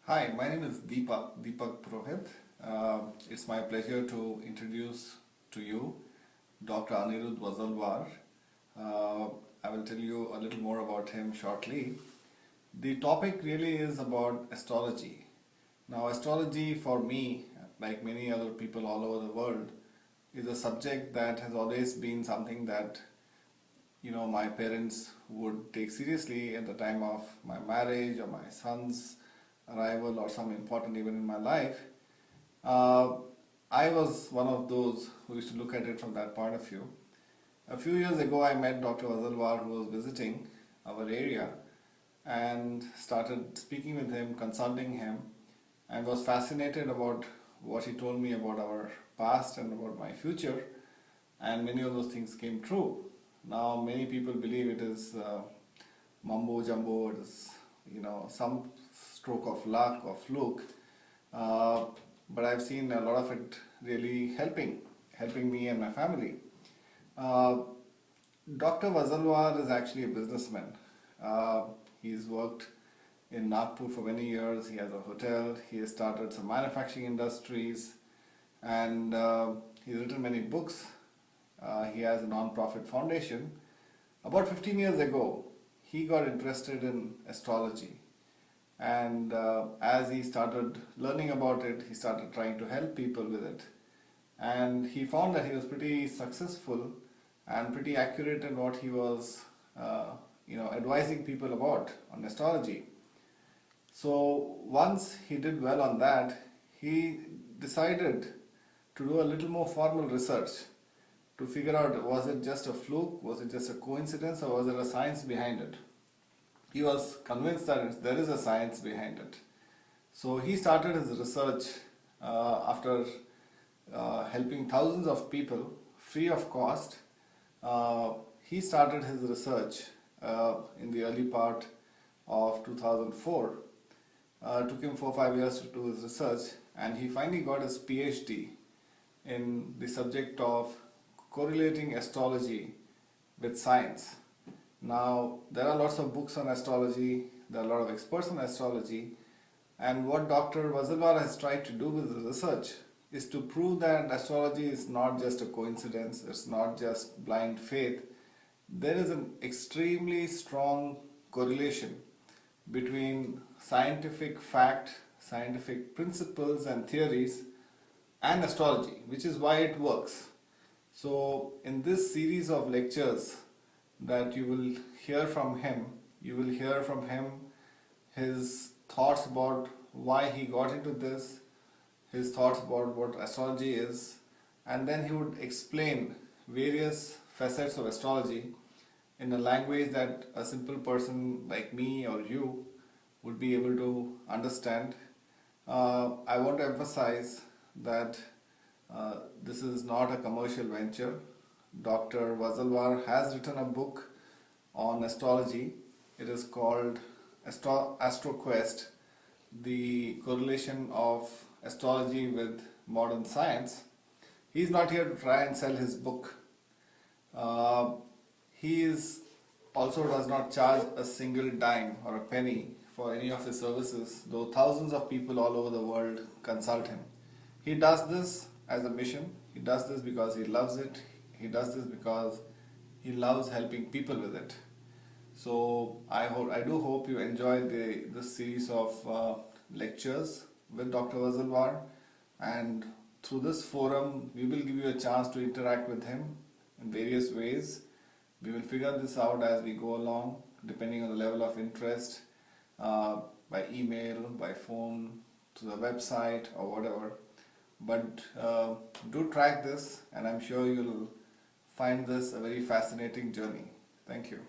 Hi, my name is Deepak Purohit. It's my pleasure to introduce to you Dr. Anirudhha Vazalwar. I will tell you a little more about him shortly. The topic really is about astrology. Now, astrology for me, like many other people all over the world, is a subject that has always been something that my parents would take seriously at the time of my marriage or my son's arrival or some important event in my life. I was one of those who used to look at it from that point of view. A few years ago, I met Dr. Vazalwar, who was visiting our area, and started speaking with him, consulting him, and was fascinated about what he told me about our past and about my future, and many of those things came true. Now, many people believe it is mumbo jumbo, it is some stroke of luck or fluke, but I've seen a lot of it really helping me and my family. Dr. Vazalwar is actually a businessman. He's worked in Nagpur for many years. He has a hotel. He has started some manufacturing industries, and he's written many books. He has a non-profit foundation. About 15 years ago, he got interested in astrology, and as he started learning about it, he started trying to help people with it, and he found that he was pretty successful and pretty accurate in what he was advising people about on astrology. So once he did well on that, he decided to do a little more formal research to figure out, was it just a fluke, was it just a coincidence, or was there a science behind it? He was convinced that there is a science behind it. So he started his research after helping thousands of people free of cost. He started his research in the early part of 2004. Took him 4 or 5 years to do his research, and he finally got his PhD in the subject of correlating astrology with science. Now, there are lots of books on astrology, there are a lot of experts on astrology, and what Dr. Vazalwar has tried to do with the research is to prove that astrology is not just a coincidence, it's not just blind faith. There is an extremely strong correlation between scientific fact, scientific principles and theories and astrology, which is why it works. So in this series of lectures that you will hear from him, his thoughts about why he got into this, his thoughts about what astrology is, and then he would explain various facets of astrology in a language that a simple person like me or you would be able to understand. I want to emphasize that this is not a commercial venture. Dr. Vazalwar has written a book on astrology. It is called AstroQuest, the correlation of astrology with modern science. He's not here to try and sell his book. He also does not charge a single dime or a penny for any of his services, though thousands of people all over the world consult him. He does this as a mission. He does this because he loves it. He does this because he loves helping people with it. So I do hope you enjoyed this series of lectures with Dr. Vazalwar, and through this forum we will give you a chance to interact with him in various ways. We will figure this out as we go along, depending on the level of interest, by email, by phone, to the website or whatever. But do track this, and I'm sure you'll find this a very fascinating journey. Thank you.